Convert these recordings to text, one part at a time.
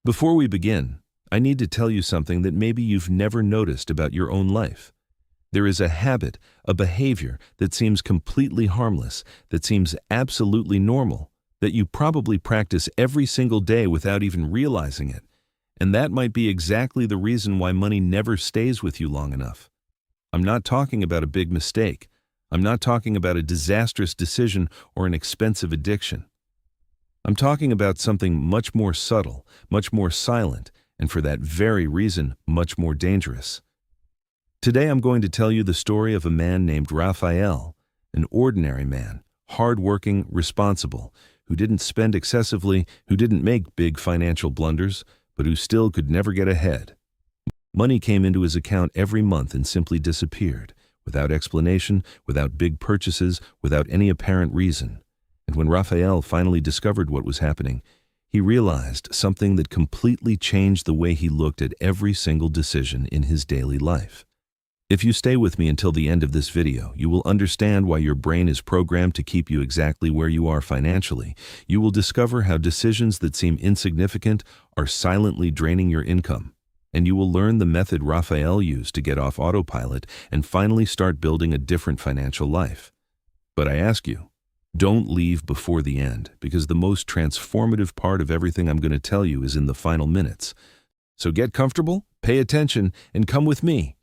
Before we begin, I need to tell you something that maybe you've never noticed about your own life. There is a habit, a behavior that seems completely harmless, that seems absolutely normal, that you probably practice every single day without even realizing it. And that might be exactly the reason why money never stays with you long enough. I'm not talking about a big mistake. I'm not talking about a disastrous decision or an expensive addiction. I'm talking about something much more subtle, much more silent, and for that very reason, much more dangerous. Today I'm going to tell you the story of a man named Raphael, an ordinary man, hard-working, responsible, who didn't spend excessively, who didn't make big financial blunders, but who still could never get ahead. Money came into his account every month and simply disappeared, without explanation, without big purchases, without any apparent reason. And when Raphael finally discovered what was happening, he realized something that completely changed the way he looked at every single decision in his daily life. If you stay with me until the end of this video, you will understand why your brain is programmed to keep you exactly where you are financially. You will discover how decisions that seem insignificant are silently draining your income. And you will learn the method Raphael used to get off autopilot and finally start building a different financial life. But I ask you, don't leave before the end, because the most transformative part of everything I'm going to tell you is in the final minutes. So get comfortable, pay attention, and come with me.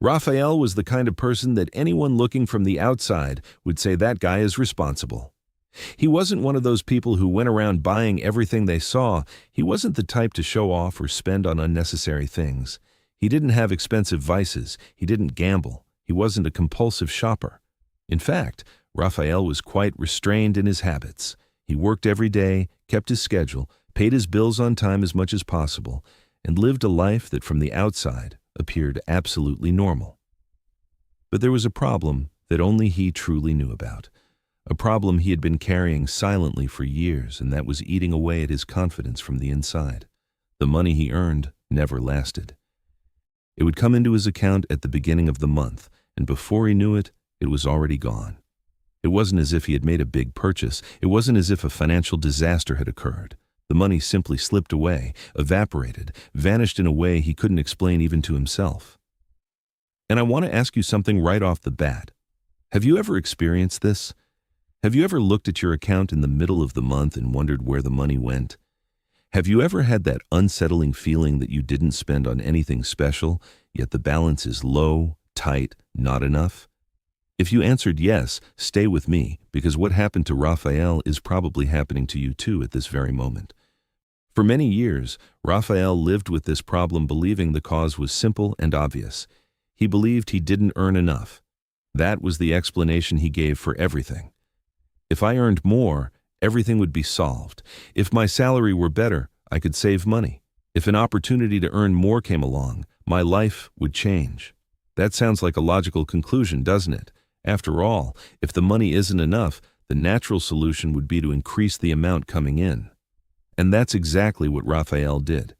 Raphael was the kind of person that anyone looking from the outside would say that guy is responsible. He wasn't one of those people who went around buying everything they saw. He wasn't the type to show off or spend on unnecessary things. He didn't have expensive vices. He didn't gamble. He wasn't a compulsive shopper. In fact, Raphael was quite restrained in his habits. He worked every day, kept his schedule, paid his bills on time as much as possible, and lived a life that from the outside appeared absolutely normal. But there was a problem that only he truly knew about. A problem he had been carrying silently for years, and that was eating away at his confidence from the inside. The money he earned never lasted. It would come into his account at the beginning of the month, and before he knew it, it was already gone. It wasn't as if he had made a big purchase. It wasn't as if a financial disaster had occurred. The money simply slipped away, evaporated, vanished in a way he couldn't explain even to himself. And I want to ask you something right off the bat. Have you ever experienced this? Have you ever looked at your account in the middle of the month and wondered where the money went? Have you ever had that unsettling feeling that you didn't spend on anything special, yet the balance is low, tight, not enough? If you answered yes, stay with me, because what happened to Raphael is probably happening to you too at this very moment. For many years, Raphael lived with this problem, believing the cause was simple and obvious. He believed he didn't earn enough. That was the explanation he gave for everything. If I earned more, everything would be solved. If my salary were better, I could save money. If an opportunity to earn more came along, my life would change. That sounds like a logical conclusion, doesn't it? After all, if the money isn't enough, the natural solution would be to increase the amount coming in. And that's exactly what Raphael did.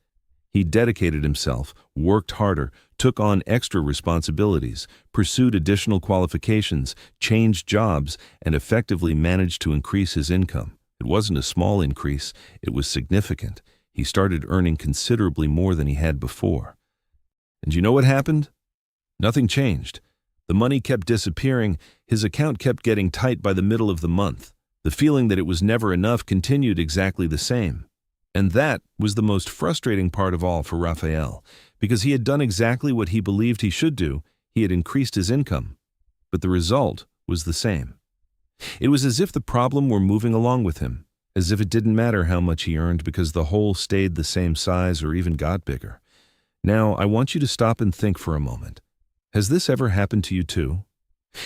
He dedicated himself, worked harder, took on extra responsibilities, pursued additional qualifications, changed jobs, and effectively managed to increase his income. It wasn't a small increase, it was significant. He started earning considerably more than he had before. And you know what happened? Nothing changed. The money kept disappearing, his account kept getting tight by the middle of the month. The feeling that it was never enough continued exactly the same. And that was the most frustrating part of all for Raphael, because he had done exactly what he believed he should do. He had increased his income, but the result was the same. It was as if the problem were moving along with him, as if it didn't matter how much he earned because the hole stayed the same size or even got bigger. Now, I want you to stop and think for a moment. Has this ever happened to you too?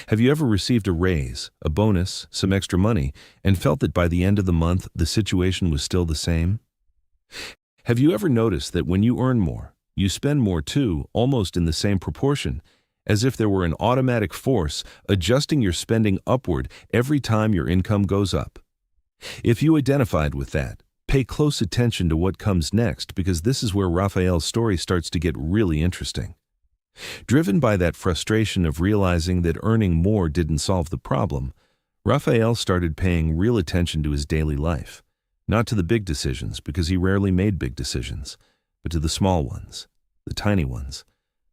Have you ever received a raise, a bonus, some extra money, and felt that by the end of the month, the situation was still the same? Have you ever noticed that when you earn more, you spend more too, almost in the same proportion, as if there were an automatic force adjusting your spending upward every time your income goes up? If you identified with that, pay close attention to what comes next, because this is where Raphael's story starts to get really interesting. Driven by that frustration of realizing that earning more didn't solve the problem, Raphael started paying real attention to his daily life. Not to the big decisions, because he rarely made big decisions, but to the small ones, the tiny ones,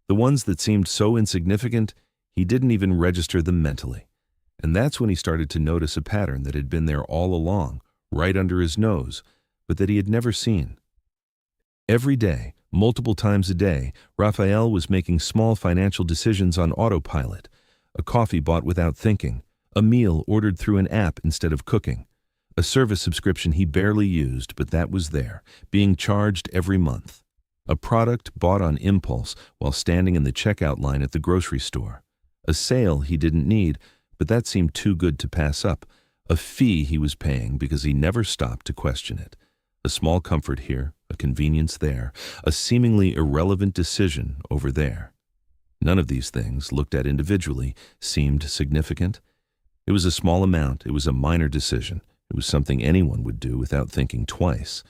the ones that seemed so insignificant he didn't even register them mentally. And that's when he started to notice a pattern that had been there all along, right under his nose, but that he had never seen. Every day, multiple times a day, Raphael was making small financial decisions on autopilot. A coffee bought without thinking, a meal ordered through an app instead of cooking, a service subscription he barely used, but that was there, being charged every month, a product bought on impulse while standing in the checkout line at the grocery store, a sale he didn't need, but that seemed too good to pass up, a fee he was paying because he never stopped to question it, a small comfort here, a convenience there, a seemingly irrelevant decision over there. None of these things, looked at individually, seemed significant. It was a small amount, it was a minor decision, it was something anyone would do without thinking twice.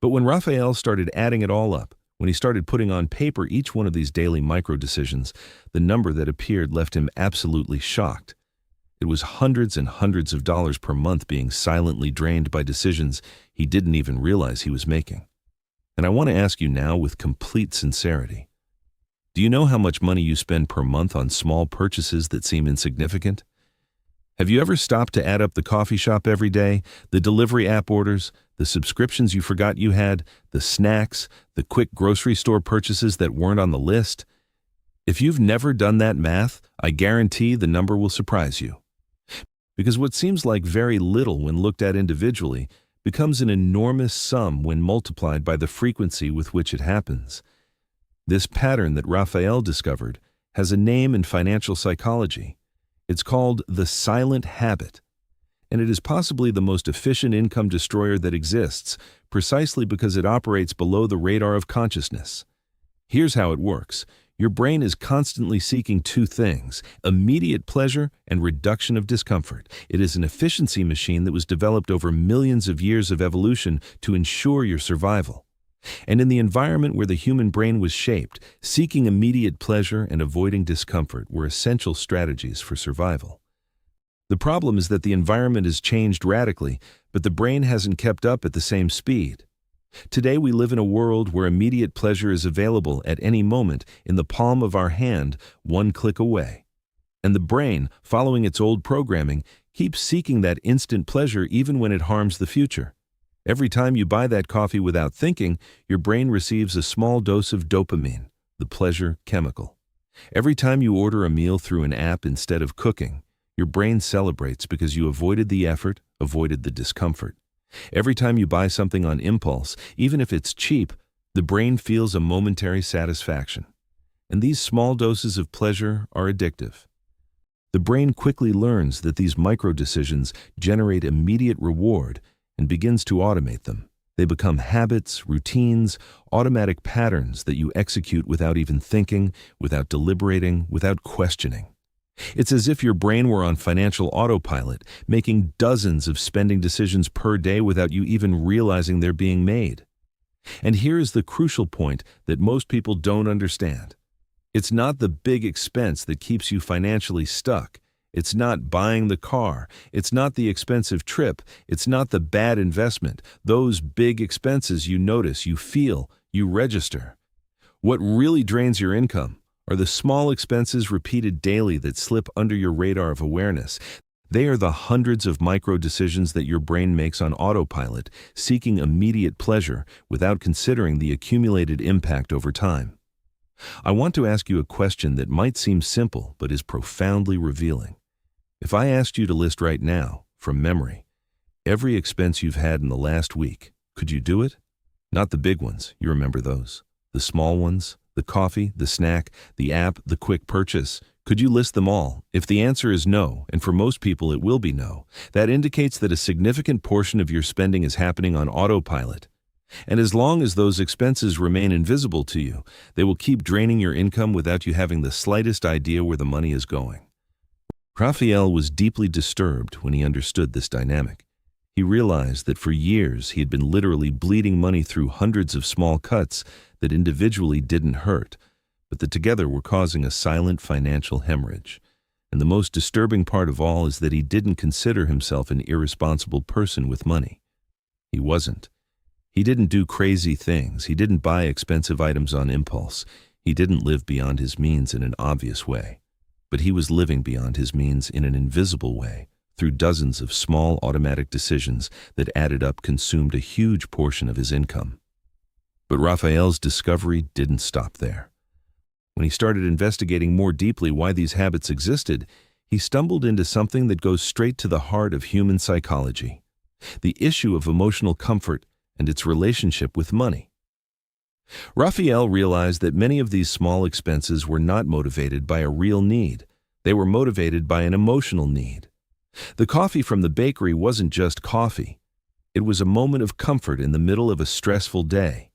But when Raphael started adding it all up, when he started putting on paper each one of these daily micro-decisions, the number that appeared left him absolutely shocked. It was hundreds and hundreds of dollars per month being silently drained by decisions he didn't even realize he was making. And I want to ask you now with complete sincerity, do you know how much money you spend per month on small purchases that seem insignificant? Have you ever stopped to add up the coffee shop every day, the delivery app orders, the subscriptions you forgot you had, the snacks, the quick grocery store purchases that weren't on the list? If you've never done that math, I guarantee the number will surprise you. Because what seems like very little when looked at individually becomes an enormous sum when multiplied by the frequency with which it happens. This pattern that Raphael discovered has a name in financial psychology. It's called the silent habit, and it is possibly the most efficient income destroyer that exists, precisely because it operates below the radar of consciousness. Here's how it works. Your brain is constantly seeking two things: immediate pleasure and reduction of discomfort. It is an efficiency machine that was developed over millions of years of evolution to ensure your survival. And in the environment where the human brain was shaped, seeking immediate pleasure and avoiding discomfort were essential strategies for survival. The problem is that the environment has changed radically, but the brain hasn't kept up at the same speed. Today we live in a world where immediate pleasure is available at any moment in the palm of our hand, one click away. And the brain, following its old programming, keeps seeking that instant pleasure even when it harms the future. Every time you buy that coffee without thinking, your brain receives a small dose of dopamine, the pleasure chemical. Every time you order a meal through an app instead of cooking, your brain celebrates because you avoided the effort, avoided the discomfort. Every time you buy something on impulse, even if it's cheap, the brain feels a momentary satisfaction. And these small doses of pleasure are addictive. The brain quickly learns that these micro-decisions generate immediate reward and begins to automate them. They become habits, routines, automatic patterns that you execute without even thinking, without deliberating, without questioning. It's as if your brain were on financial autopilot, making dozens of spending decisions per day without you even realizing they're being made. And here is the crucial point that most people don't understand. It's not the big expense that keeps you financially stuck. It's not buying the car. It's not the expensive trip. It's not the bad investment. Those big expenses you notice, you feel, you register. What really drains your income are the small expenses repeated daily that slip under your radar of awareness. They are the hundreds of micro-decisions that your brain makes on autopilot, seeking immediate pleasure without considering the accumulated impact over time. I want to ask you a question that might seem simple but is profoundly revealing. If I asked you to list right now, from memory, every expense you've had in the last week, could you do it? Not the big ones, you remember those. The small ones, the coffee, the snack, the app, the quick purchase. Could you list them all? If the answer is no, and for most people it will be no, that indicates that a significant portion of your spending is happening on autopilot. And as long as those expenses remain invisible to you, they will keep draining your income without you having the slightest idea where the money is going. Raphael was deeply disturbed when he understood this dynamic. He realized that for years he had been literally bleeding money through hundreds of small cuts that individually didn't hurt, but that together were causing a silent financial hemorrhage. And the most disturbing part of all is that he didn't consider himself an irresponsible person with money. He wasn't. He didn't do crazy things. He didn't buy expensive items on impulse. He didn't live beyond his means in an obvious way. But he was living beyond his means in an invisible way, through dozens of small automatic decisions that added up consumed a huge portion of his income. But Raphael's discovery didn't stop there. When he started investigating more deeply why these habits existed, he stumbled into something that goes straight to the heart of human psychology: the issue of emotional comfort and its relationship with money. Raphael realized that many of these small expenses were not motivated by a real need. They were motivated by an emotional need. The coffee from the bakery wasn't just coffee. It was a moment of comfort in the middle of a stressful day.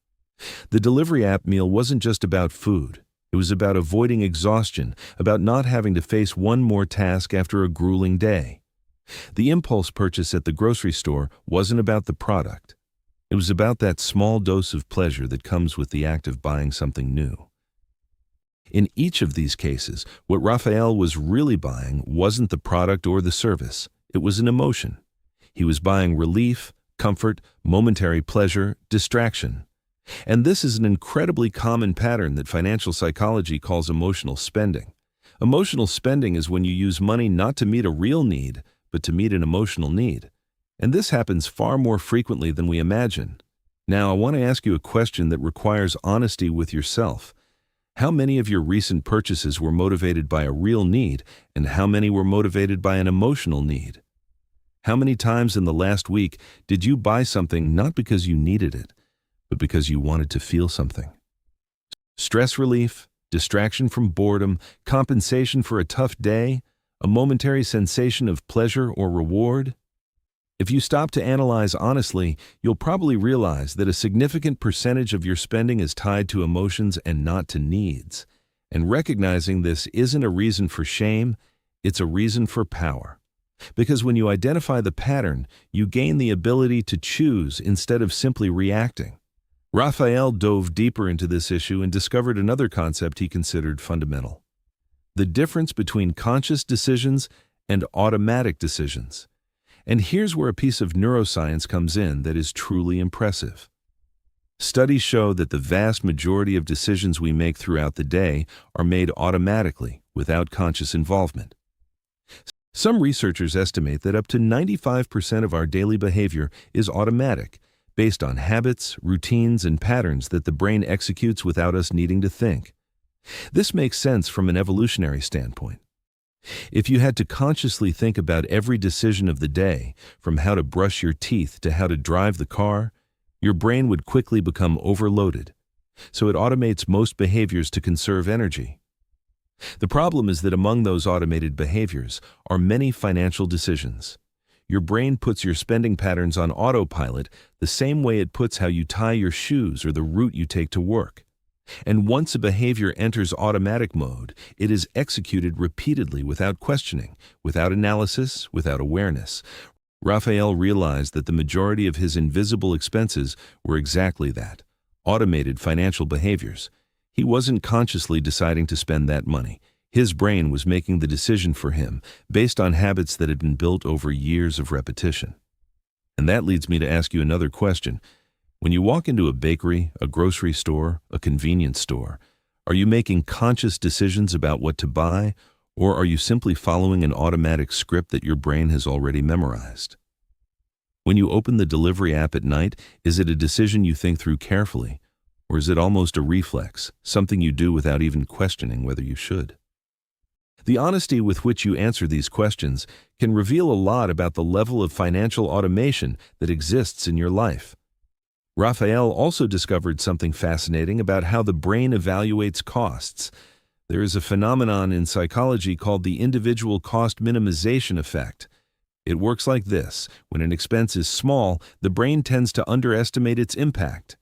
The delivery app meal wasn't just about food. It was about avoiding exhaustion, about not having to face one more task after a grueling day. The impulse purchase at the grocery store wasn't about the product. It was about that small dose of pleasure that comes with the act of buying something new. In each of these cases, what Raphael was really buying wasn't the product or the service. It was an emotion. He was buying relief, comfort, momentary pleasure, distraction. And this is an incredibly common pattern that financial psychology calls emotional spending. Emotional spending is when you use money not to meet a real need, but to meet an emotional need. And this happens far more frequently than we imagine. Now, I want to ask you a question that requires honesty with yourself. How many of your recent purchases were motivated by a real need, and how many were motivated by an emotional need? How many times in the last week did you buy something not because you needed it, but because you wanted to feel something? Stress relief, distraction from boredom, compensation for a tough day, a momentary sensation of pleasure or reward? If you stop to analyze honestly, you'll probably realize that a significant percentage of your spending is tied to emotions and not to needs. And recognizing this isn't a reason for shame, it's a reason for power. Because when you identify the pattern, you gain the ability to choose instead of simply reacting. Raphael dove deeper into this issue and discovered another concept he considered fundamental: the difference between conscious decisions and automatic decisions. And here's where a piece of neuroscience comes in that is truly impressive. Studies show that the vast majority of decisions we make throughout the day are made automatically, without conscious involvement. Some researchers estimate that up to 95% of our daily behavior is automatic, based on habits, routines, and patterns that the brain executes without us needing to think. This makes sense from an evolutionary standpoint. If you had to consciously think about every decision of the day, from how to brush your teeth to how to drive the car, your brain would quickly become overloaded. So it automates most behaviors to conserve energy. The problem is that among those automated behaviors are many financial decisions. Your brain puts your spending patterns on autopilot the same way it puts how you tie your shoes or the route you take to work. And once a behavior enters automatic mode, it is executed repeatedly without questioning, without analysis, without awareness. Raphael realized that the majority of his invisible expenses were exactly that: automated financial behaviors. He wasn't consciously deciding to spend that money. His brain was making the decision for him, based on habits that had been built over years of repetition. And that leads me to ask you another question. When you walk into a bakery, a grocery store, a convenience store, are you making conscious decisions about what to buy, or are you simply following an automatic script that your brain has already memorized? When you open the delivery app at night, is it a decision you think through carefully, or is it almost a reflex, something you do without even questioning whether you should? The honesty with which you answer these questions can reveal a lot about the level of financial automation that exists in your life. Raphael also discovered something fascinating about how the brain evaluates costs. There is a phenomenon in psychology called the individual cost minimization effect. It works like this: when an expense is small, the brain tends to underestimate its impact.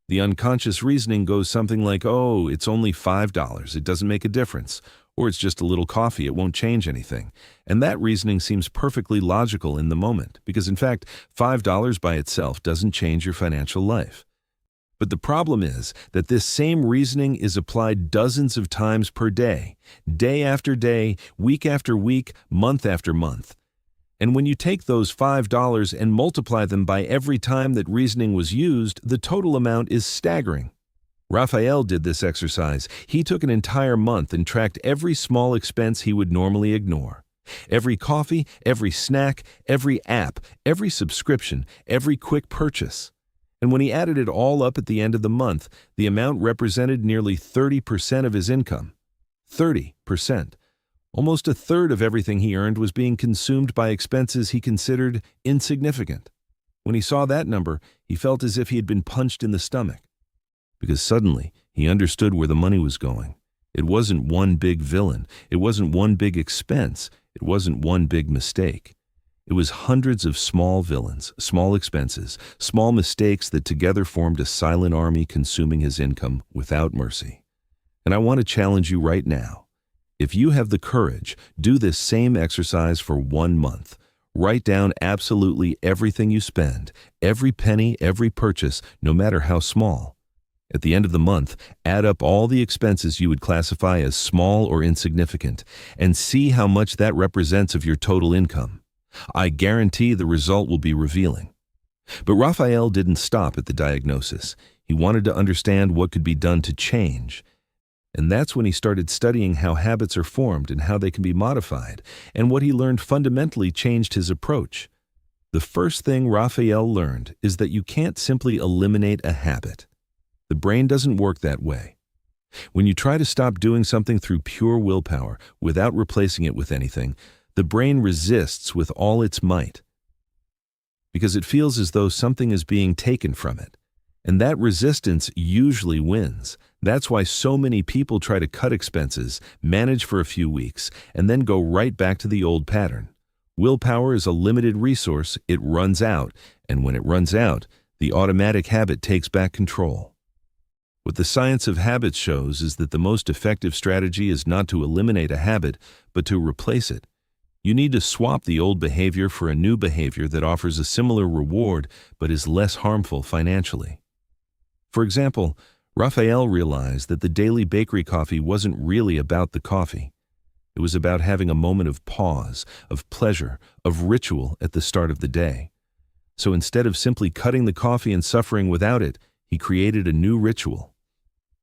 The unconscious reasoning goes something like, "Oh, it's only $5, it doesn't make a difference," or "It's just a little coffee, it won't change anything." And that reasoning seems perfectly logical in the moment, because in fact, $5 by itself doesn't change your financial life. But the problem is that this same reasoning is applied dozens of times per day after day, week after week, month after month. And when you take those $5 and multiply them by every time that reasoning was used, the total amount is staggering. Raphael did this exercise. He took an entire month and tracked every small expense he would normally ignore. Every coffee, every snack, every app, every subscription, every quick purchase. And when he added it all up at the end of the month, the amount represented nearly 30% of his income. 30%. Almost a third of everything he earned was being consumed by expenses he considered insignificant. When he saw that number, he felt as if he had been punched in the stomach. Because suddenly, he understood where the money was going. It wasn't one big villain. It wasn't one big expense. It wasn't one big mistake. It was hundreds of small villains, small expenses, small mistakes that together formed a silent army consuming his income without mercy. And I want to challenge you right now. If you have the courage, do this same exercise for 1 month. Write down absolutely everything you spend, every penny, every purchase, no matter how small. At the end of the month, add up all the expenses you would classify as small or insignificant, and see how much that represents of your total income. I guarantee the result will be revealing. But Raphael didn't stop at the diagnosis. He wanted to understand what could be done to change. And that's when he started studying how habits are formed and how they can be modified, and what he learned fundamentally changed his approach. The first thing Raphael learned is that you can't simply eliminate a habit. The brain doesn't work that way. When you try to stop doing something through pure willpower, without replacing it with anything, the brain resists with all its might, because it feels as though something is being taken from it. And that resistance usually wins. That's why so many people try to cut expenses, manage for a few weeks, and then go right back to the old pattern. Willpower is a limited resource. It runs out, and when it runs out, the automatic habit takes back control. What the science of habits shows is that the most effective strategy is not to eliminate a habit, but to replace it. You need to swap the old behavior for a new behavior that offers a similar reward but is less harmful financially. For example, Raphael realized that the daily bakery coffee wasn't really about the coffee. It was about having a moment of pause, of pleasure, of ritual at the start of the day. So instead of simply cutting the coffee and suffering without it, he created a new ritual.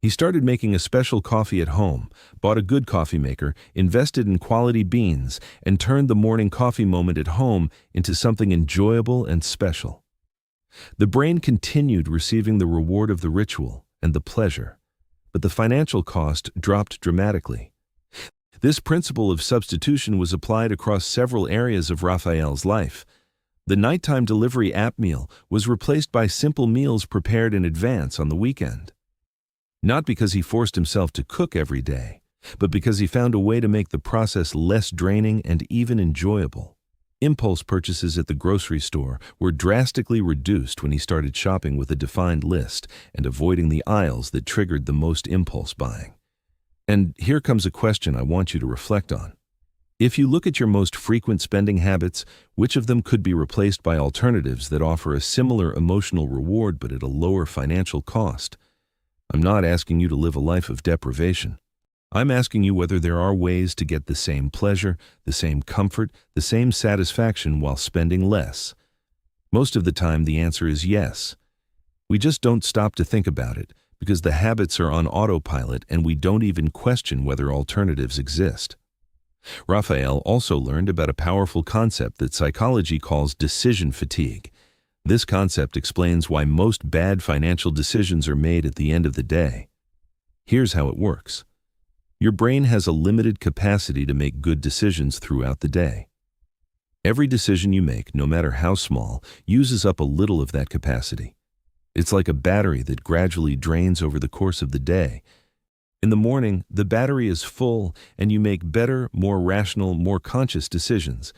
He started making a special coffee at home, bought a good coffee maker, invested in quality beans, and turned the morning coffee moment at home into something enjoyable and special. The brain continued receiving the reward of the ritual and the pleasure, but the financial cost dropped dramatically. This principle of substitution was applied across several areas of Raphael's life. The nighttime delivery app meal was replaced by simple meals prepared in advance on the weekend. Not because he forced himself to cook every day, but because he found a way to make the process less draining and even enjoyable. Impulse purchases at the grocery store were drastically reduced when he started shopping with a defined list and avoiding the aisles that triggered the most impulse buying. And here comes a question I want you to reflect on. If you look at your most frequent spending habits, which of them could be replaced by alternatives that offer a similar emotional reward but at a lower financial cost? I'm not asking you to live a life of deprivation. I'm asking you whether there are ways to get the same pleasure, the same comfort, the same satisfaction while spending less. Most of the time, the answer is yes. We just don't stop to think about it because the habits are on autopilot and we don't even question whether alternatives exist. Raphael also learned about a powerful concept that psychology calls decision fatigue. This concept explains why most bad financial decisions are made at the end of the day. Here's how it works. Your brain has a limited capacity to make good decisions throughout the day. Every decision you make, no matter how small, uses up a little of that capacity. It's like a battery that gradually drains over the course of the day. In the morning, the battery is full and you make better, more rational, more conscious decisions.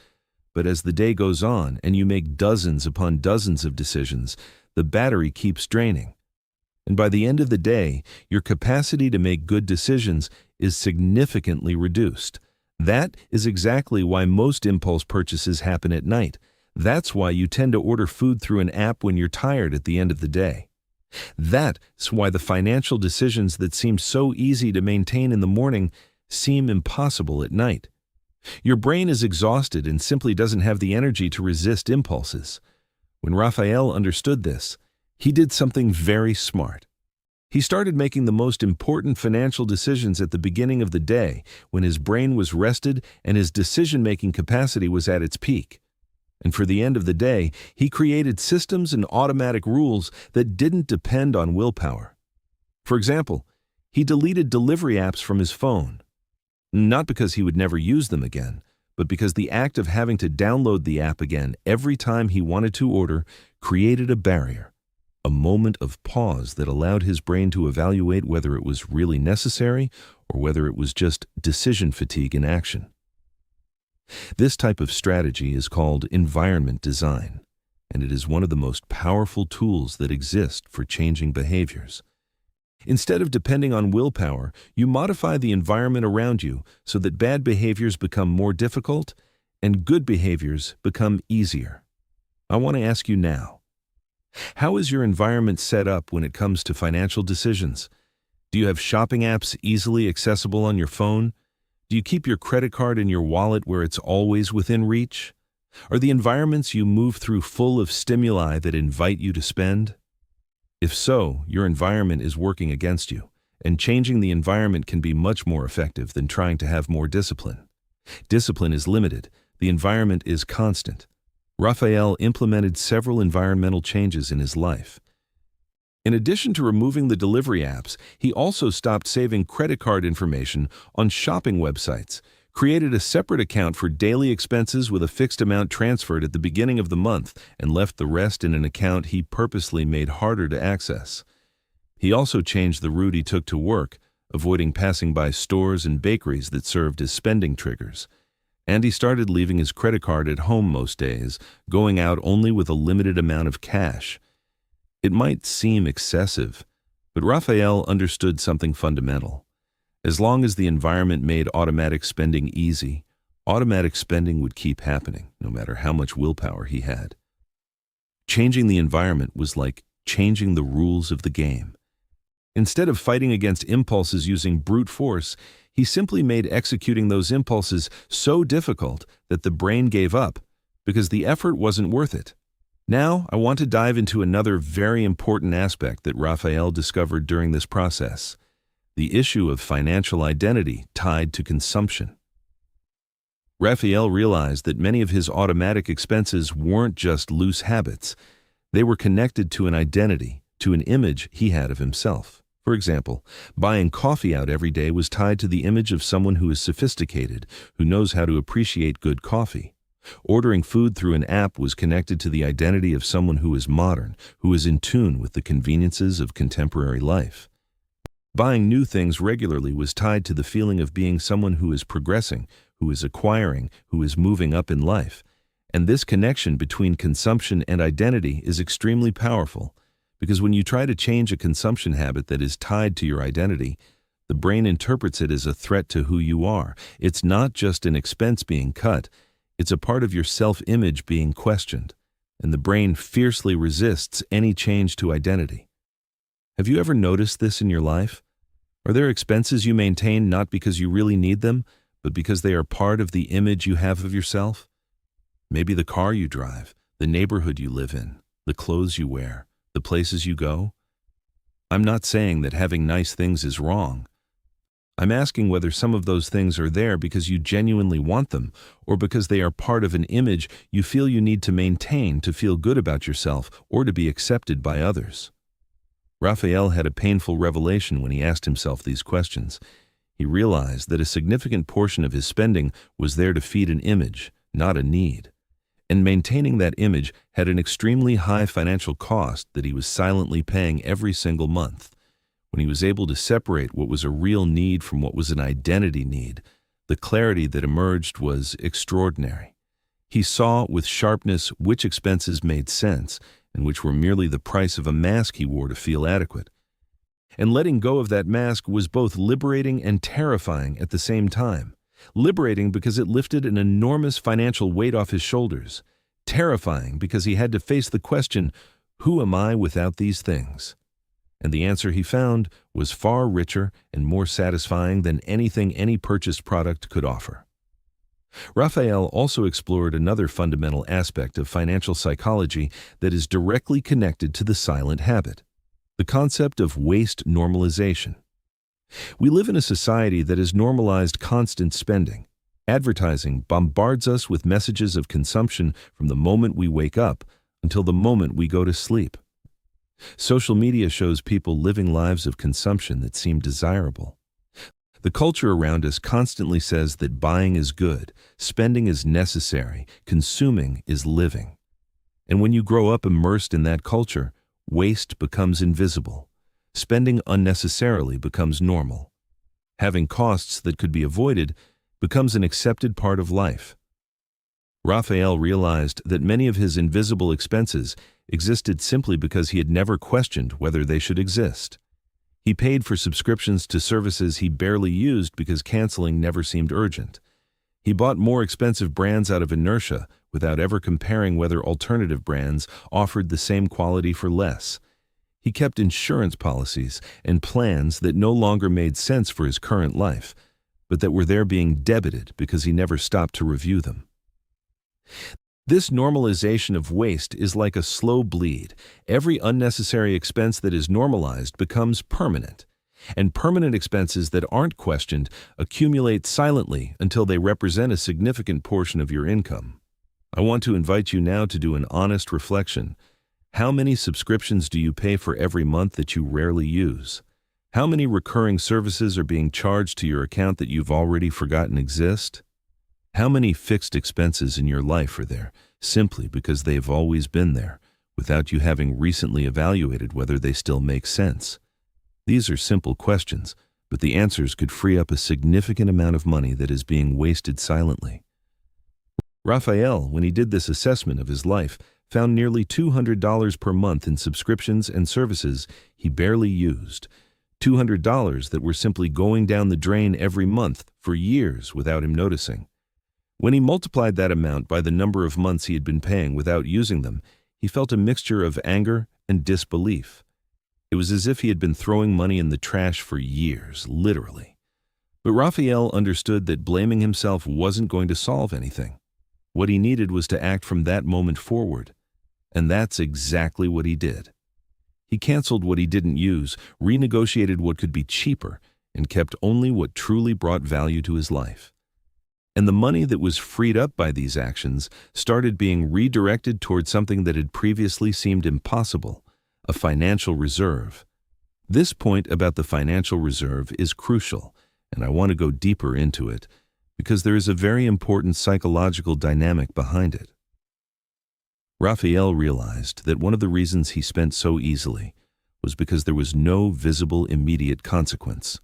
But as the day goes on and you make dozens upon dozens of decisions, the battery keeps draining. And by the end of the day, your capacity to make good decisions is significantly reduced. That is exactly why most impulse purchases happen at night. That's why you tend to order food through an app when you're tired at the end of the day. That's why the financial decisions that seem so easy to maintain in the morning seem impossible at night. Your brain is exhausted and simply doesn't have the energy to resist impulses. When Raphael understood this, he did something very smart. He started making the most important financial decisions at the beginning of the day, when his brain was rested and his decision-making capacity was at its peak. And for the end of the day, he created systems and automatic rules that didn't depend on willpower. For example, he deleted delivery apps from his phone. Not because he would never use them again, but because the act of having to download the app again every time he wanted to order created a barrier, a moment of pause that allowed his brain to evaluate whether it was really necessary or whether it was just decision fatigue in action. This type of strategy is called environment design, and it is one of the most powerful tools that exist for changing behaviors. Instead of depending on willpower, you modify the environment around you so that bad behaviors become more difficult and good behaviors become easier. I want to ask you now, how is your environment set up when it comes to financial decisions? Do you have shopping apps easily accessible on your phone? Do you keep your credit card in your wallet where it's always within reach? Are the environments you move through full of stimuli that invite you to spend? If so, your environment is working against you, and changing the environment can be much more effective than trying to have more discipline. Discipline is limited, the environment is constant. Raphael implemented several environmental changes in his life. In addition to removing the delivery apps, he also stopped saving credit card information on shopping websites, created a separate account for daily expenses with a fixed amount transferred at the beginning of the month, and left the rest in an account he purposely made harder to access. He also changed the route he took to work, avoiding passing by stores and bakeries that served as spending triggers. And he started leaving his credit card at home most days, going out only with a limited amount of cash. It might seem excessive, but Raphael understood something fundamental. As long as the environment made automatic spending easy, automatic spending would keep happening, no matter how much willpower he had. Changing the environment was like changing the rules of the game. Instead of fighting against impulses using brute force, he simply made executing those impulses so difficult that the brain gave up, because the effort wasn't worth it. Now, I want to dive into another very important aspect that Raphael discovered during this process: the issue of financial identity tied to consumption. Raphael realized that many of his automatic expenses weren't just loose habits. They were connected to an identity, to an image he had of himself. For example, buying coffee out every day was tied to the image of someone who is sophisticated, who knows how to appreciate good coffee. Ordering food through an app was connected to the identity of someone who is modern, who is in tune with the conveniences of contemporary life. Buying new things regularly was tied to the feeling of being someone who is progressing, who is acquiring, who is moving up in life. And this connection between consumption and identity is extremely powerful, because when you try to change a consumption habit that is tied to your identity, the brain interprets it as a threat to who you are. It's not just an expense being cut, it's a part of your self-image being questioned, and the brain fiercely resists any change to identity. Have you ever noticed this in your life? Are there expenses you maintain not because you really need them, but because they are part of the image you have of yourself? Maybe the car you drive, the neighborhood you live in, the clothes you wear, the places you go. I'm not saying that having nice things is wrong. I'm asking whether some of those things are there because you genuinely want them, or because they are part of an image you feel you need to maintain to feel good about yourself or to be accepted by others. Raphael had a painful revelation when he asked himself these questions. He realized that a significant portion of his spending was there to feed an image, not a need. And maintaining that image had an extremely high financial cost that he was silently paying every single month. When he was able to separate what was a real need from what was an identity need, the clarity that emerged was extraordinary. He saw with sharpness which expenses made sense and which were merely the price of a mask he wore to feel adequate. And letting go of that mask was both liberating and terrifying at the same time. Liberating because it lifted an enormous financial weight off his shoulders. Terrifying because he had to face the question, who am I without these things? And the answer he found was far richer and more satisfying than anything any purchased product could offer. Raphael also explored another fundamental aspect of financial psychology that is directly connected to the silent habit: the concept of waste normalization. We live in a society that has normalized constant spending. Advertising bombards us with messages of consumption from the moment we wake up until the moment we go to sleep. Social media shows people living lives of consumption that seem desirable. The culture around us constantly says that buying is good, spending is necessary, consuming is living. And when you grow up immersed in that culture, waste becomes invisible. Spending unnecessarily becomes normal. Having costs that could be avoided becomes an accepted part of life. Raphael realized that many of his invisible expenses existed simply because he had never questioned whether they should exist. He paid for subscriptions to services he barely used because canceling never seemed urgent. He bought more expensive brands out of inertia without ever comparing whether alternative brands offered the same quality for less. He kept insurance policies and plans that no longer made sense for his current life, but that were there being debited because he never stopped to review them. This normalization of waste is like a slow bleed. Every unnecessary expense that is normalized becomes permanent, and permanent expenses that aren't questioned accumulate silently until they represent a significant portion of your income. I want to invite you now to do an honest reflection. How many subscriptions do you pay for every month that you rarely use? How many recurring services are being charged to your account that you've already forgotten exist? How many fixed expenses in your life are there simply because they have always been there, without you having recently evaluated whether they still make sense? These are simple questions, but the answers could free up a significant amount of money that is being wasted silently. Raphael, when he did this assessment of his life, found nearly $200 per month in subscriptions and services he barely used. $200 that were simply going down the drain every month for years without him noticing. When he multiplied that amount by the number of months he had been paying without using them, he felt a mixture of anger and disbelief. It was as if he had been throwing money in the trash for years, literally. But Raphael understood that blaming himself wasn't going to solve anything. What he needed was to act from that moment forward. And that's exactly what he did. He canceled what he didn't use, renegotiated what could be cheaper, and kept only what truly brought value to his life. And the money that was freed up by these actions started being redirected toward something that had previously seemed impossible: a financial reserve. This point about the financial reserve is crucial, and I want to go deeper into it because there is a very important psychological dynamic behind it. Raphael realized that one of the reasons he spent so easily was because there was no visible immediate consequence.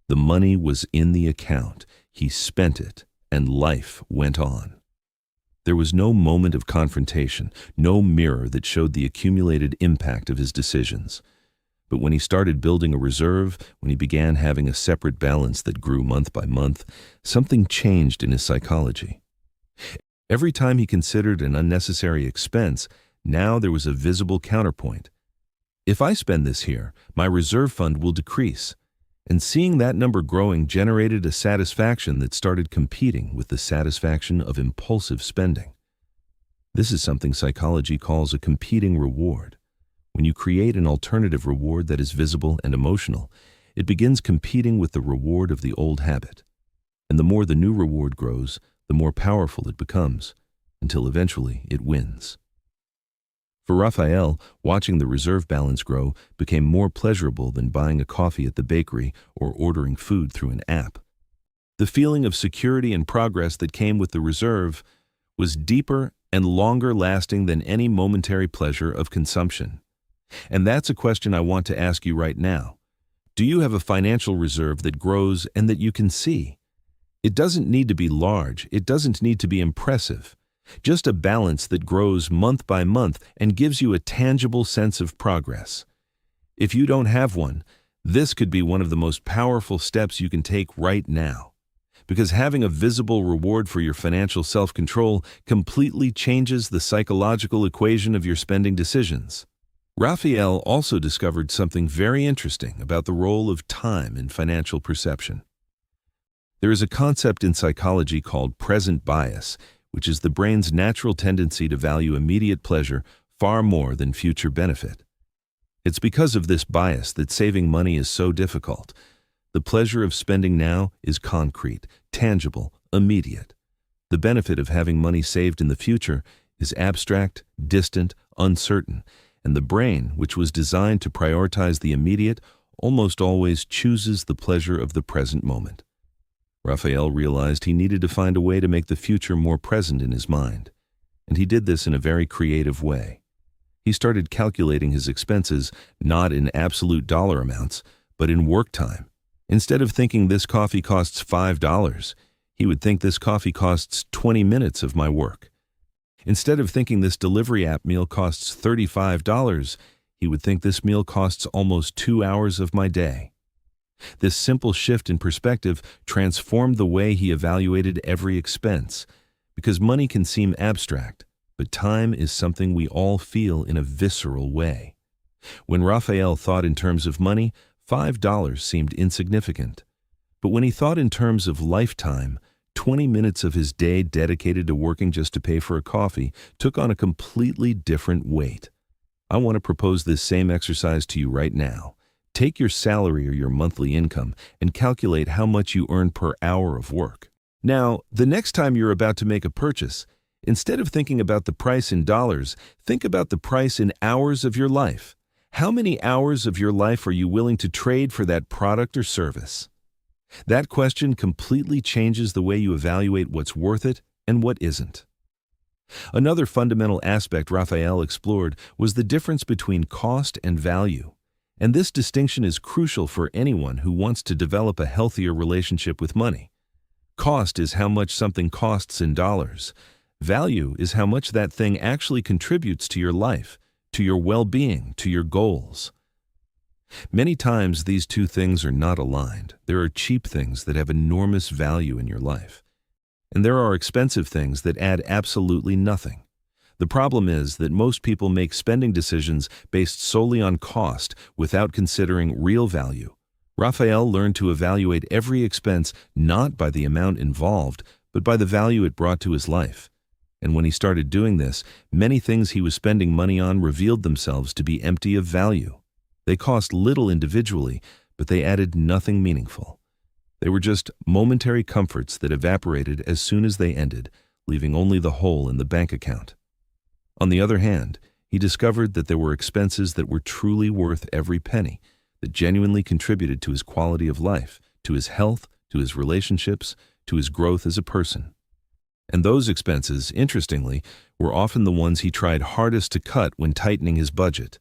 The money was in the account, he spent it, and life went on. There was no moment of confrontation, no mirror that showed the accumulated impact of his decisions. But when he started building a reserve, when he began having a separate balance that grew month by month, something changed in his psychology. Every time he considered an unnecessary expense, now there was a visible counterpoint. If I spend this here, my reserve fund will decrease. And seeing that number growing generated a satisfaction that started competing with the satisfaction of impulsive spending. This is something psychology calls a competing reward. When you create an alternative reward that is visible and emotional, it begins competing with the reward of the old habit. And the more the new reward grows, the more powerful it becomes, until eventually it wins. For Raphael, watching the reserve balance grow became more pleasurable than buying a coffee at the bakery or ordering food through an app. The feeling of security and progress that came with the reserve was deeper and longer lasting than any momentary pleasure of consumption. And that's a question I want to ask you right now. Do you have a financial reserve that grows and that you can see? It doesn't need to be large, it doesn't need to be impressive. Just a balance that grows month by month and gives you a tangible sense of progress. If you don't have one, this could be one of the most powerful steps you can take right now. Because having a visible reward for your financial self-control completely changes the psychological equation of your spending decisions. Raphael also discovered something very interesting about the role of time in financial perception. There is a concept in psychology called present bias, which is the brain's natural tendency to value immediate pleasure far more than future benefit. It's because of this bias that saving money is so difficult. The pleasure of spending now is concrete, tangible, immediate. The benefit of having money saved in the future is abstract, distant, uncertain, and the brain, which was designed to prioritize the immediate, almost always chooses the pleasure of the present moment. Raphael realized he needed to find a way to make the future more present in his mind, and he did this in a very creative way. He started calculating his expenses not in absolute dollar amounts, but in work time. Instead of thinking this coffee costs $5, he would think this coffee costs 20 minutes of my work. Instead of thinking this delivery app meal costs $35, he would think this meal costs almost 2 hours of my day. This simple shift in perspective transformed the way he evaluated every expense, because money can seem abstract, but time is something we all feel in a visceral way. When Raphael thought in terms of money, $5 seemed insignificant. But when he thought in terms of lifetime, 20 minutes of his day dedicated to working just to pay for a coffee took on a completely different weight. I want to propose this same exercise to you right now. Take your salary or your monthly income and calculate how much you earn per hour of work. Now, the next time you're about to make a purchase, instead of thinking about the price in dollars, think about the price in hours of your life. How many hours of your life are you willing to trade for that product or service? That question completely changes the way you evaluate what's worth it and what isn't. Another fundamental aspect Raphael explored was the difference between cost and value. And this distinction is crucial for anyone who wants to develop a healthier relationship with money. Cost is how much something costs in dollars. Value is how much that thing actually contributes to your life, to your well-being, to your goals. Many times these two things are not aligned. There are cheap things that have enormous value in your life, and there are expensive things that add absolutely nothing. The problem is that most people make spending decisions based solely on cost without considering real value. Raphael learned to evaluate every expense not by the amount involved, but by the value it brought to his life. And when he started doing this, many things he was spending money on revealed themselves to be empty of value. They cost little individually, but they added nothing meaningful. They were just momentary comforts that evaporated as soon as they ended, leaving only the hole in the bank account. On the other hand, he discovered that there were expenses that were truly worth every penny, that genuinely contributed to his quality of life, to his health, to his relationships, to his growth as a person. And those expenses, interestingly, were often the ones he tried hardest to cut when tightening his budget.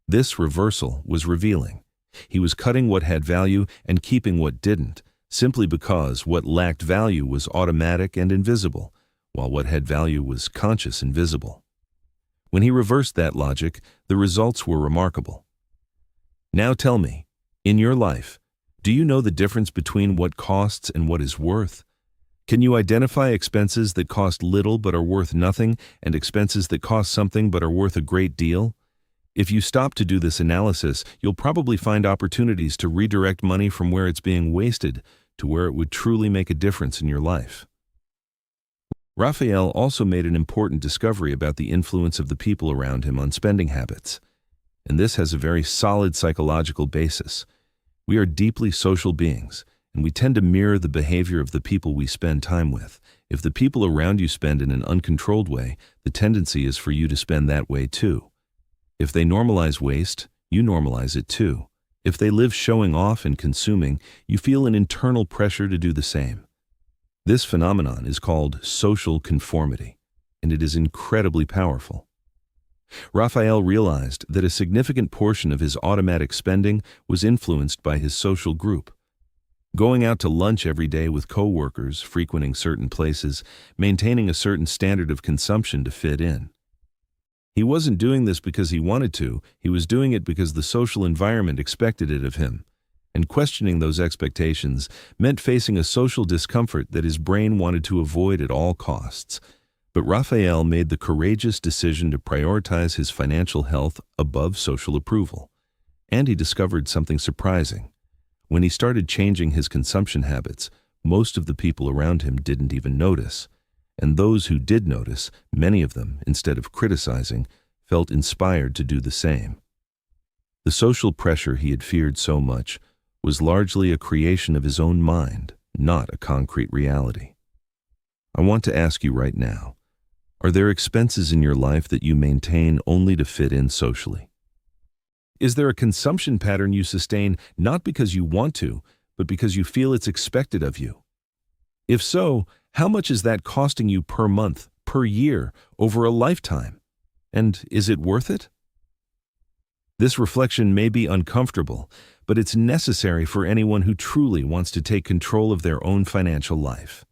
This reversal was revealing. He was cutting what had value and keeping what didn't, simply because what lacked value was automatic and invisible, while what had value was conscious and visible. When he reversed that logic, the results were remarkable. Now tell me, in your life, do you know the difference between what costs and what is worth? Can you identify expenses that cost little but are worth nothing and expenses that cost something but are worth a great deal? If you stop to do this analysis, you'll probably find opportunities to redirect money from where it's being wasted to where it would truly make a difference in your life. Raphael also made an important discovery about the influence of the people around him on spending habits. And this has a very solid psychological basis. We are deeply social beings, and we tend to mirror the behavior of the people we spend time with. If the people around you spend in an uncontrolled way, the tendency is for you to spend that way too. If they normalize waste, you normalize it too. If they live showing off and consuming, you feel an internal pressure to do the same. This phenomenon is called social conformity, and it is incredibly powerful. Raphael realized that a significant portion of his automatic spending was influenced by his social group. Going out to lunch every day with coworkers, frequenting certain places, maintaining a certain standard of consumption to fit in. He wasn't doing this because he wanted to, he was doing it because the social environment expected it of him. And questioning those expectations meant facing a social discomfort that his brain wanted to avoid at all costs. But Raphael made the courageous decision to prioritize his financial health above social approval. And he discovered something surprising. When he started changing his consumption habits, Most of the people around him didn't even notice. And those who did notice, many of them, instead of criticizing, felt inspired to do the same. The social pressure he had feared so much was largely a creation of his own mind, not a concrete reality. I want to ask you right now, are there expenses in your life that you maintain only to fit in socially? Is there a consumption pattern you sustain not because you want to, but because you feel it's expected of you? If so, how much is that costing you per month, per year, over a lifetime? And is it worth it? This reflection may be uncomfortable, but it's necessary for anyone who truly wants to take control of their own financial life.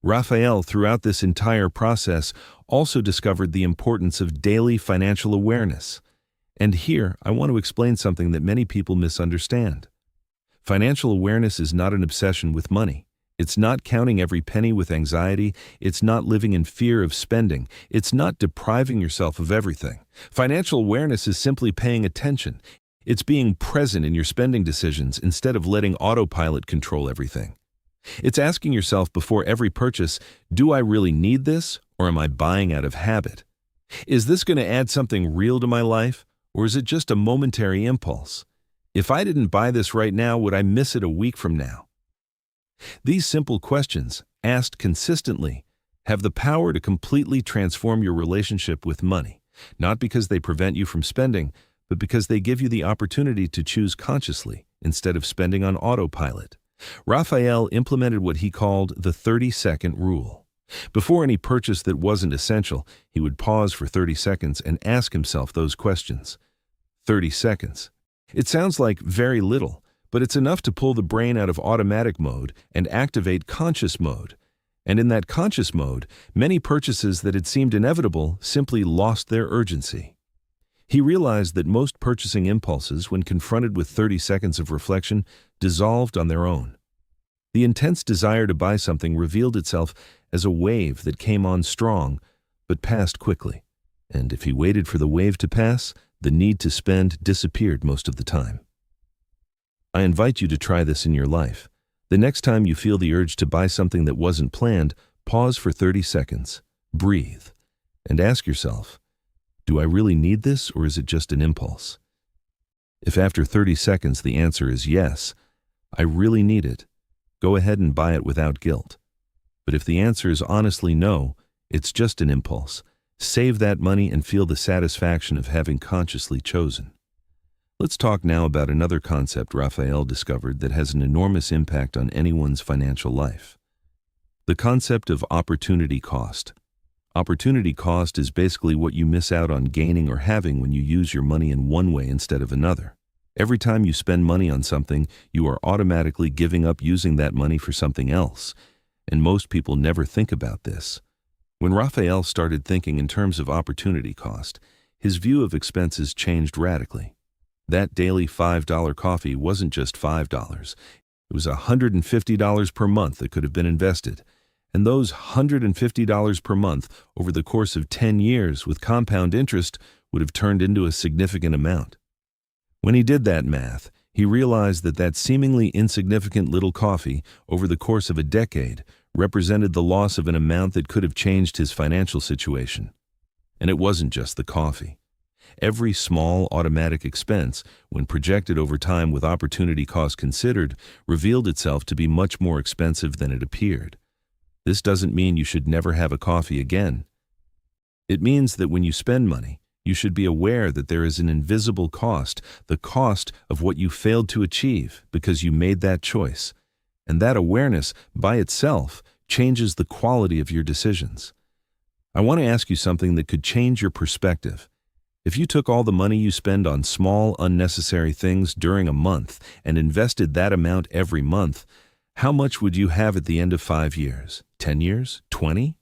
Raphael, throughout this entire process, also discovered the importance of daily financial awareness. And here, I want to explain something that many people misunderstand. Financial awareness is not an obsession with money. It's not counting every penny with anxiety. It's not living in fear of spending. It's not depriving yourself of everything. Financial awareness is simply paying attention. It's being present in your spending decisions instead of letting autopilot control everything. It's asking yourself before every purchase, do I really need this, or am I buying out of habit? Is this going to add something real to my life, or is it just a momentary impulse? If I didn't buy this right now, would I miss it a week from now? These simple questions, asked consistently, have the power to completely transform your relationship with money, not because they prevent you from spending, but because they give you the opportunity to choose consciously instead of spending on autopilot. Raphael implemented what he called the 30-second rule. Before any purchase that wasn't essential, he would pause for 30 seconds and ask himself those questions. 30 seconds. It sounds like very little, but it's enough to pull the brain out of automatic mode and activate conscious mode. And in that conscious mode, many purchases that had seemed inevitable simply lost their urgency. He realized that most purchasing impulses, when confronted with 30 seconds of reflection, dissolved on their own. The intense desire to buy something revealed itself as a wave that came on strong, but passed quickly. And if he waited for the wave to pass, the need to spend disappeared most of the time. I invite you to try this in your life. The next time you feel the urge to buy something that wasn't planned, pause for 30 seconds, breathe, and ask yourself, do I really need this, or is it just an impulse? If after 30 seconds the answer is yes, I really need it, go ahead and buy it without guilt. But if the answer is honestly no, it's just an impulse, save that money and feel the satisfaction of having consciously chosen. Let's talk now about another concept Raphael discovered that has an enormous impact on anyone's financial life. The concept of opportunity cost. Opportunity cost is basically what you miss out on gaining or having when you use your money in one way instead of another. Every time you spend money on something, you are automatically giving up using that money for something else, and most people never think about this. When Raphael started thinking in terms of opportunity cost, his view of expenses changed radically. That daily $5 coffee wasn't just $5. It was $150 per month that could have been invested. And those $150 per month over the course of 10 years with compound interest would have turned into a significant amount. When he did that math, he realized that that seemingly insignificant little coffee over the course of a decade represented the loss of an amount that could have changed his financial situation. And it wasn't just the coffee. Every small automatic expense, when projected over time with opportunity cost considered, revealed itself to be much more expensive than it appeared. This doesn't mean you should never have a coffee again. It means that when you spend money, you should be aware that there is an invisible cost, the cost of what you failed to achieve because you made that choice. And that awareness, by itself, changes the quality of your decisions. I want to ask you something that could change your perspective. If you took all the money you spend on small, unnecessary things during a month and invested that amount every month, how much would you have at the end of 5 years, 10 years, 20?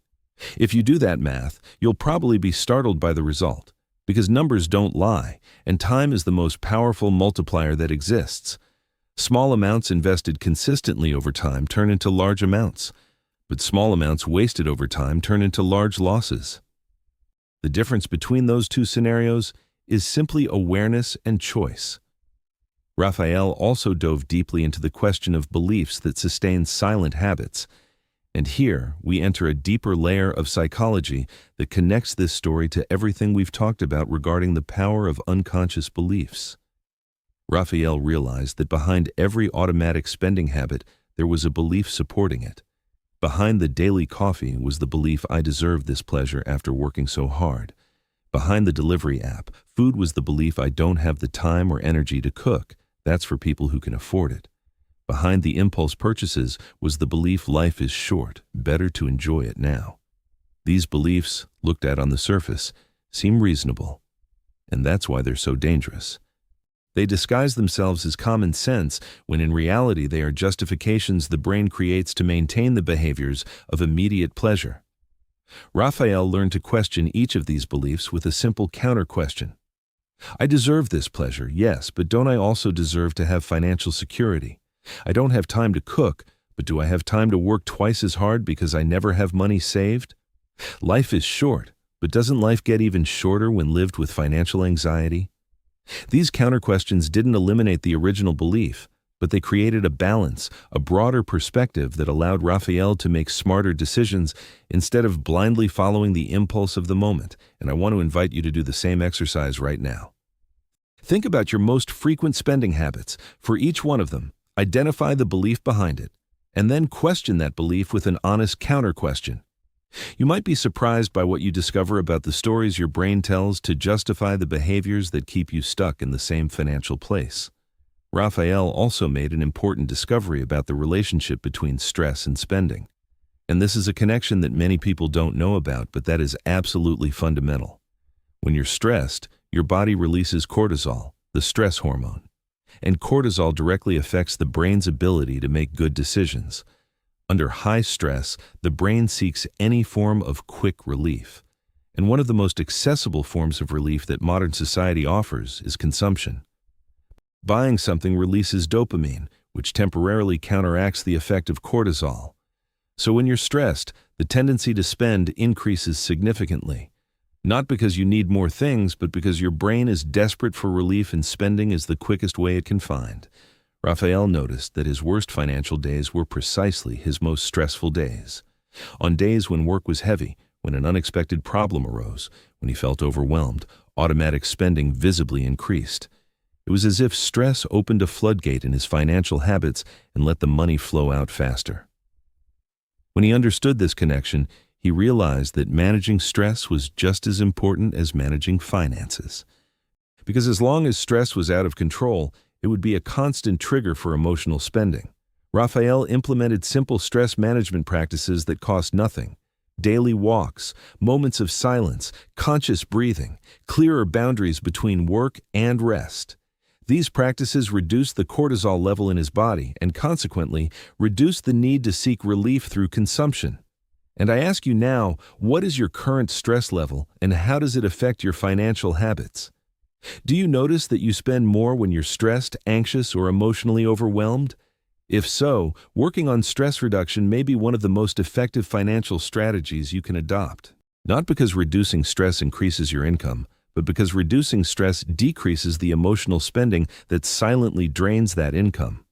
If you do that math, you'll probably be startled by the result, because numbers don't lie, and time is the most powerful multiplier that exists. Small amounts invested consistently over time turn into large amounts, but small amounts wasted over time turn into large losses. The difference between those two scenarios is simply awareness and choice. Raphael also dove deeply into the question of beliefs that sustain silent habits. And here, we enter a deeper layer of psychology that connects this story to everything we've talked about regarding the power of unconscious beliefs. Raphael realized that behind every automatic spending habit, there was a belief supporting it. Behind the daily coffee was the belief I deserved this pleasure after working so hard. Behind the delivery app, food was the belief I don't have the time or energy to cook. That's for people who can afford it. Behind the impulse purchases was the belief life is short, better to enjoy it now. These beliefs, looked at on the surface, seem reasonable, and that's why they're so dangerous. They disguise themselves as common sense when in reality they are justifications the brain creates to maintain the behaviors of immediate pleasure. Raphael learned to question each of these beliefs with a simple counter-question. I deserve this pleasure, yes, but don't I also deserve to have financial security? I don't have time to cook, but do I have time to work twice as hard because I never have money saved? Life is short, but doesn't life get even shorter when lived with financial anxiety? These counter-questions didn't eliminate the original belief, but they created a balance, a broader perspective that allowed Raphael to make smarter decisions instead of blindly following the impulse of the moment, and I want to invite you to do the same exercise right now. Think about your most frequent spending habits. For each one of them, identify the belief behind it, and then question that belief with an honest counter-question. You might be surprised by what you discover about the stories your brain tells to justify the behaviors that keep you stuck in the same financial place. Raphael also made an important discovery about the relationship between stress and spending. And this is a connection that many people don't know about, but that is absolutely fundamental. When you're stressed, your body releases cortisol, the stress hormone. And cortisol directly affects the brain's ability to make good decisions. Under high stress, the brain seeks any form of quick relief. And one of the most accessible forms of relief that modern society offers is consumption. Buying something releases dopamine, which temporarily counteracts the effect of cortisol. So when you're stressed, the tendency to spend increases significantly. Not because you need more things, but because your brain is desperate for relief and spending is the quickest way it can find. Raphael noticed that his worst financial days were precisely his most stressful days. On days when work was heavy, when an unexpected problem arose, when he felt overwhelmed, automatic spending visibly increased. It was as if stress opened a floodgate in his financial habits and let the money flow out faster. When he understood this connection, he realized that managing stress was just as important as managing finances. Because as long as stress was out of control, it would be a constant trigger for emotional spending. Raphael implemented simple stress management practices that cost nothing. Daily walks, moments of silence, conscious breathing, clearer boundaries between work and rest. These practices reduced the cortisol level in his body and consequently reduced the need to seek relief through consumption. And I ask you now, what is your current stress level and how does it affect your financial habits? Do you notice that you spend more when you're stressed, anxious, or emotionally overwhelmed? If so, working on stress reduction may be one of the most effective financial strategies you can adopt. Not because reducing stress increases your income, but because reducing stress decreases the emotional spending that silently drains that income.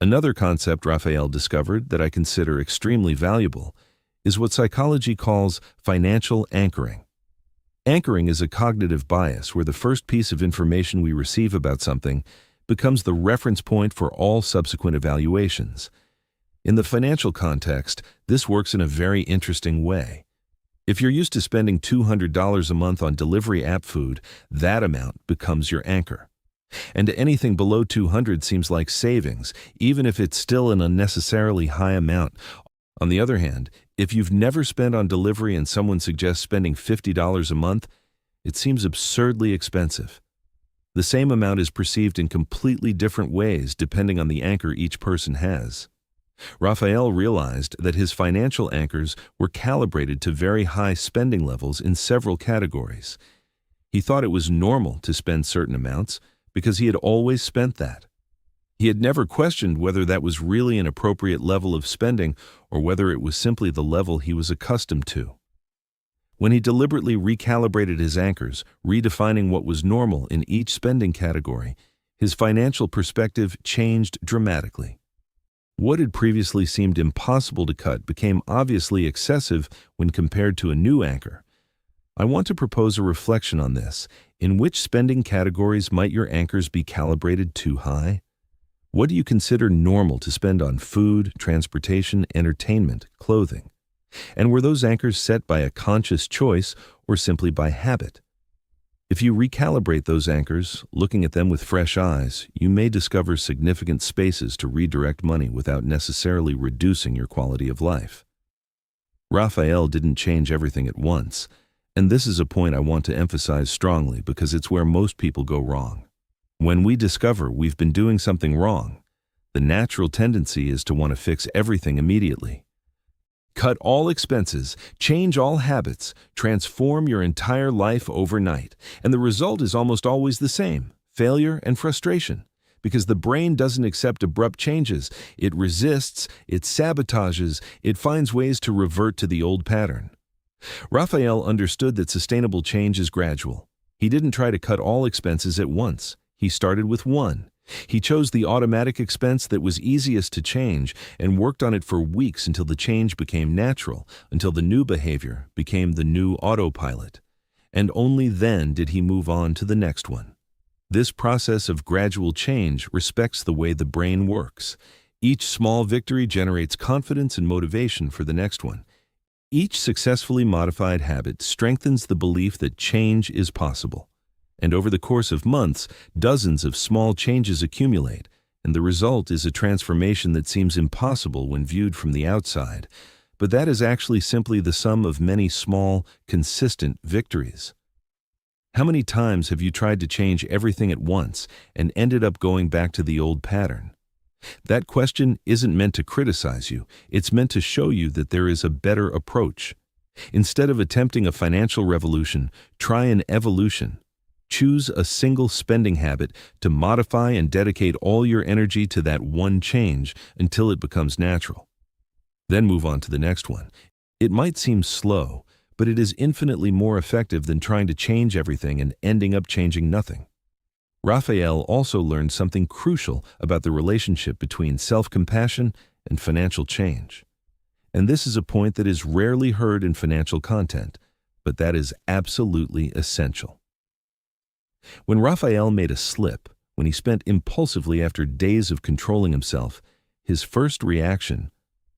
Another concept Raphael discovered that I consider extremely valuable is what psychology calls financial anchoring. Anchoring is a cognitive bias where the first piece of information we receive about something becomes the reference point for all subsequent evaluations. In the financial context, this works in a very interesting way. If you're used to spending $200 a month on delivery app food, that amount becomes your anchor. And anything below $200 seems like savings, even if it's still an unnecessarily high amount. On the other hand, if you've never spent on delivery and someone suggests spending $50 a month, it seems absurdly expensive. The same amount is perceived in completely different ways depending on the anchor each person has. Raphael realized that his financial anchors were calibrated to very high spending levels in several categories. He thought it was normal to spend certain amounts because he had always spent that. He had never questioned whether that was really an appropriate level of spending or whether it was simply the level he was accustomed to. When he deliberately recalibrated his anchors, redefining what was normal in each spending category, His financial perspective changed dramatically. What had previously seemed impossible to cut became obviously excessive when compared to a new anchor. I want to propose a reflection on this. In which spending categories might your anchors be calibrated too high? What do you consider normal to spend on food, transportation, entertainment, clothing? And were those anchors set by a conscious choice or simply by habit? If you recalibrate those anchors, looking at them with fresh eyes, you may discover significant spaces to redirect money without necessarily reducing your quality of life. Raphael didn't change everything at once, and this is a point I want to emphasize strongly because it's where most people go wrong. When we discover we've been doing something wrong, the natural tendency is to want to fix everything immediately. Cut all expenses, change all habits, transform your entire life overnight, and the result is almost always the same: failure and frustration. Because the brain doesn't accept abrupt changes. It resists, it sabotages, it finds ways to revert to the old pattern. Raphael understood that sustainable change is gradual. He didn't try to cut all expenses at once. He started with one. He chose the automatic expense that was easiest to change and worked on it for weeks until the change became natural, until the new behavior became the new autopilot. And only then did he move on to the next one. This process of gradual change respects the way the brain works. Each small victory generates confidence and motivation for the next one. Each successfully modified habit strengthens the belief that change is possible. And over the course of months, dozens of small changes accumulate, and the result is a transformation that seems impossible when viewed from the outside. But that is actually simply the sum of many small, consistent victories. How many times have you tried to change everything at once and ended up going back to the old pattern? That question isn't meant to criticize you. It's meant to show you that there is a better approach. Instead of attempting a financial revolution, try an evolution. Choose a single spending habit to modify and dedicate all your energy to that one change until it becomes natural. Then move on to the next one. It might seem slow, but it is infinitely more effective than trying to change everything and ending up changing nothing. Raphael also learned something crucial about the relationship between self-compassion and financial change. And this is a point that is rarely heard in financial content, but that is absolutely essential. When Raphael made a slip, when he spent impulsively after days of controlling himself, his first reaction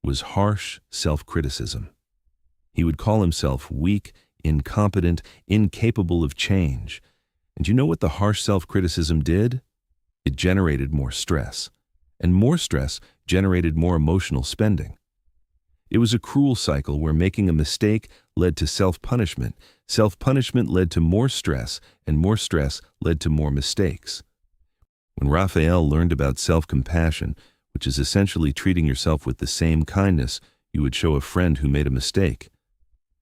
was harsh self-criticism. He would call himself weak, incompetent, incapable of change. And you know what the harsh self-criticism did? It generated more stress. And more stress generated more emotional spending. It was a cruel cycle where making a mistake led to self-punishment. Self-punishment led to more stress, and more stress led to more mistakes. When Raphael learned about self-compassion, which is essentially treating yourself with the same kindness you would show a friend who made a mistake,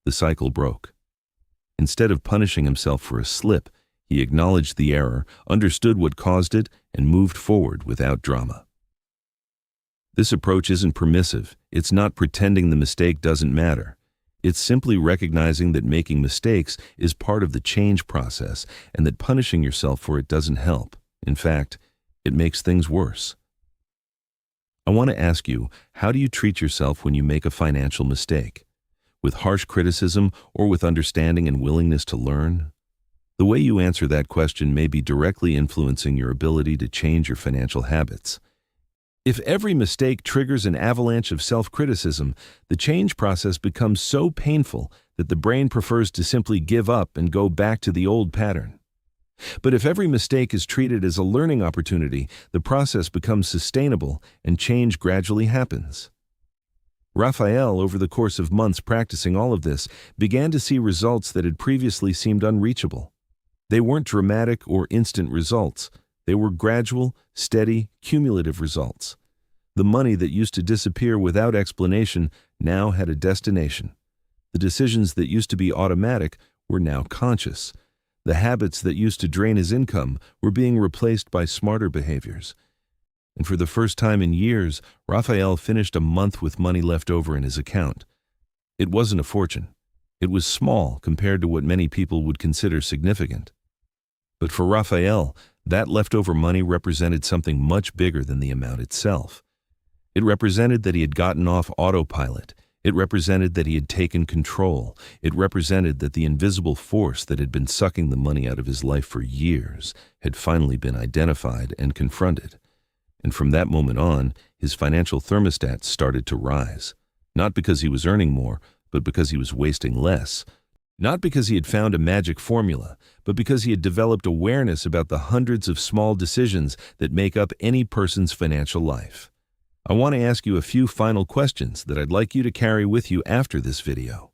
the cycle broke. Instead of punishing himself for a slip, he acknowledged the error, understood what caused it, and moved forward without drama. This approach isn't permissive. It's not pretending the mistake doesn't matter. It's simply recognizing that making mistakes is part of the change process and that punishing yourself for it doesn't help. In fact, it makes things worse. I want to ask you, how do you treat yourself when you make a financial mistake? With harsh criticism or with understanding and willingness to learn? The way you answer that question may be directly influencing your ability to change your financial habits. If every mistake triggers an avalanche of self-criticism, the change process becomes so painful that the brain prefers to simply give up and go back to the old pattern. But if every mistake is treated as a learning opportunity, the process becomes sustainable and change gradually happens. Raphael, over the course of months practicing all of this, began to see results that had previously seemed unreachable. They weren't dramatic or instant results. They were gradual, steady, cumulative results. The money that used to disappear without explanation now had a destination. The decisions that used to be automatic were now conscious. The habits that used to drain his income were being replaced by smarter behaviors. And for the first time in years, Raphael finished a month with money left over in his account. It wasn't a fortune. It was small compared to what many people would consider significant. But for Raphael, that leftover money represented something much bigger than the amount itself. It represented that he had gotten off autopilot. It represented that he had taken control. It represented that the invisible force that had been sucking the money out of his life for years had finally been identified and confronted. And from that moment on, his financial thermostat started to rise. Not because he was earning more, but because he was wasting less. Not because he had found a magic formula, but because he had developed awareness about the hundreds of small decisions that make up any person's financial life. I want to ask you a few final questions that I'd like you to carry with you after this video.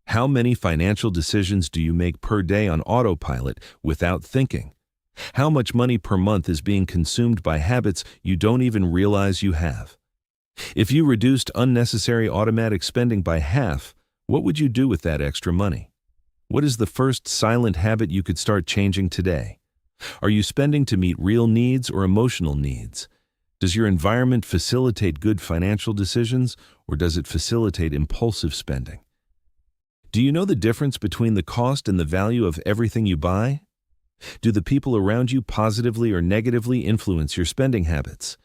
How many financial decisions do you make per day on autopilot without thinking? How much money per month is being consumed by habits you don't even realize you have? If you reduced unnecessary automatic spending by half, what would you do with that extra money? What is the first silent habit you could start changing today? Are you spending to meet real needs or emotional needs? Does your environment facilitate good financial decisions, or does it facilitate impulsive spending? Do you know the difference between the cost and the value of everything you buy? Do the people around you positively or negatively influence your spending habits?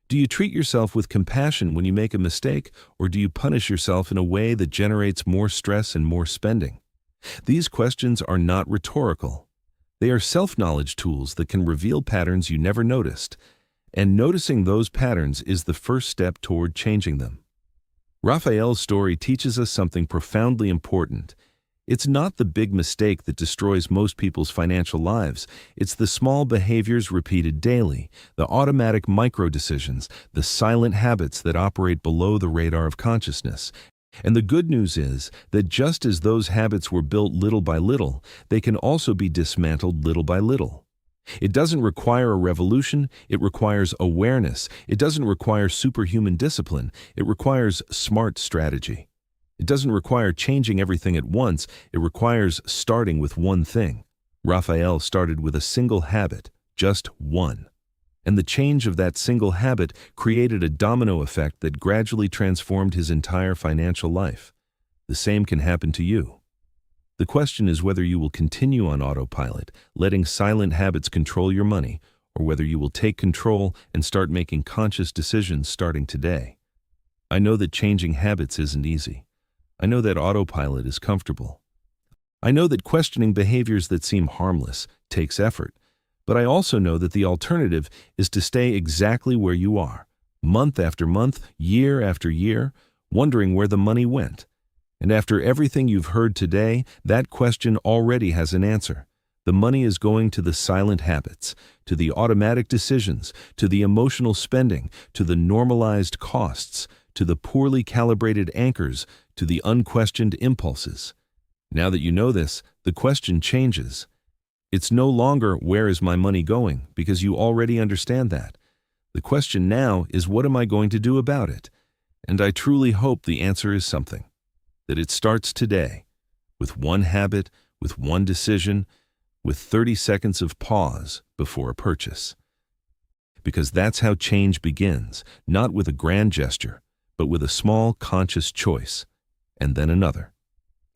Do you treat yourself with compassion when you make a mistake, or do you punish yourself in a way that generates more stress and more spending? These questions are not rhetorical. They are self-knowledge tools that can reveal patterns you never noticed, and noticing those patterns is the first step toward changing them. Raphael's story teaches us something profoundly important. It's not the big mistake that destroys most people's financial lives. It's the small behaviors repeated daily, the automatic micro-decisions, the silent habits that operate below the radar of consciousness. And the good news is that just as those habits were built little by little, they can also be dismantled little by little. It doesn't require a revolution, it requires awareness. It doesn't require superhuman discipline, it requires smart strategy. It doesn't require changing everything at once, it requires starting with one thing. Raphael started with a single habit, just one. And the change of that single habit created a domino effect that gradually transformed his entire financial life. The same can happen to you. The question is whether you will continue on autopilot, letting silent habits control your money, or whether you will take control and start making conscious decisions starting today. I know that changing habits isn't easy. I know that autopilot is comfortable. I know that questioning behaviors that seem harmless takes effort, but I also know that the alternative is to stay exactly where you are, month after month, year after year, wondering where the money went. And after everything you've heard today, that question already has an answer. The money is going to the silent habits, to the automatic decisions, to the emotional spending, to the normalized costs, to the poorly calibrated anchors, to the unquestioned impulses. Now that you know this, the question changes. It's no longer, where is my money going, because you already understand that. The question now is, what am I going to do about it? And I truly hope the answer is something. That it starts today, with one habit, with one decision, with 30 seconds of pause before a purchase. Because that's how change begins, not with a grand gesture, but with a small conscious choice, and then another,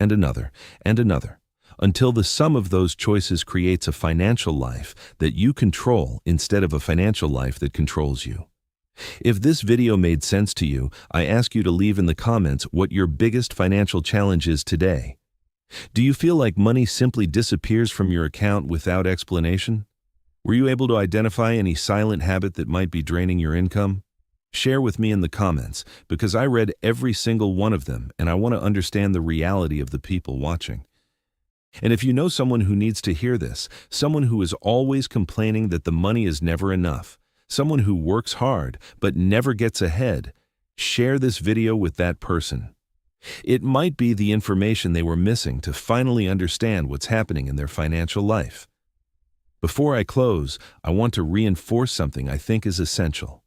and another, and another, until the sum of those choices creates a financial life that you control instead of a financial life that controls you. If this video made sense to you, I ask you to leave in the comments what your biggest financial challenge is today. Do you feel like money simply disappears from your account without explanation? Were you able to identify any silent habit that might be draining your income? Share with me in the comments, because I read every single one of them and I want to understand the reality of the people watching. And if you know someone who needs to hear this, someone who is always complaining that the money is never enough, someone who works hard but never gets ahead, share this video with that person. It might be the information they were missing to finally understand what's happening in their financial life. Before I close, I want to reinforce something I think is essential.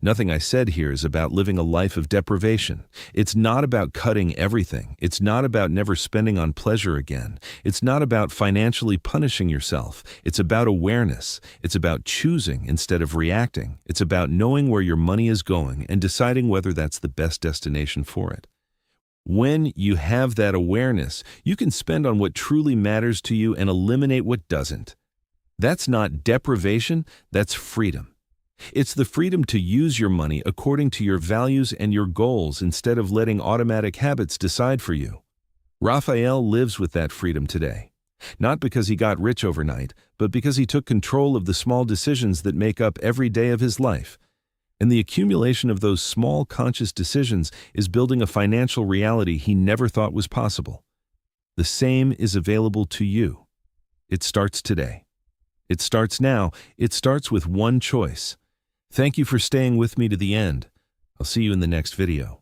Nothing I said here is about living a life of deprivation. It's not about cutting everything. It's not about never spending on pleasure again. It's not about financially punishing yourself. It's about awareness. It's about choosing instead of reacting. It's about knowing where your money is going and deciding whether that's the best destination for it. When you have that awareness, you can spend on what truly matters to you and eliminate what doesn't. That's not deprivation, that's freedom. It's the freedom to use your money according to your values and your goals instead of letting automatic habits decide for you. Raphael lives with that freedom today. Not because he got rich overnight, but because he took control of the small decisions that make up every day of his life. And the accumulation of those small conscious decisions is building a financial reality he never thought was possible. The same is available to you. It starts today. It starts now. It starts with one choice. Thank you for staying with me to the end. I'll see you in the next video.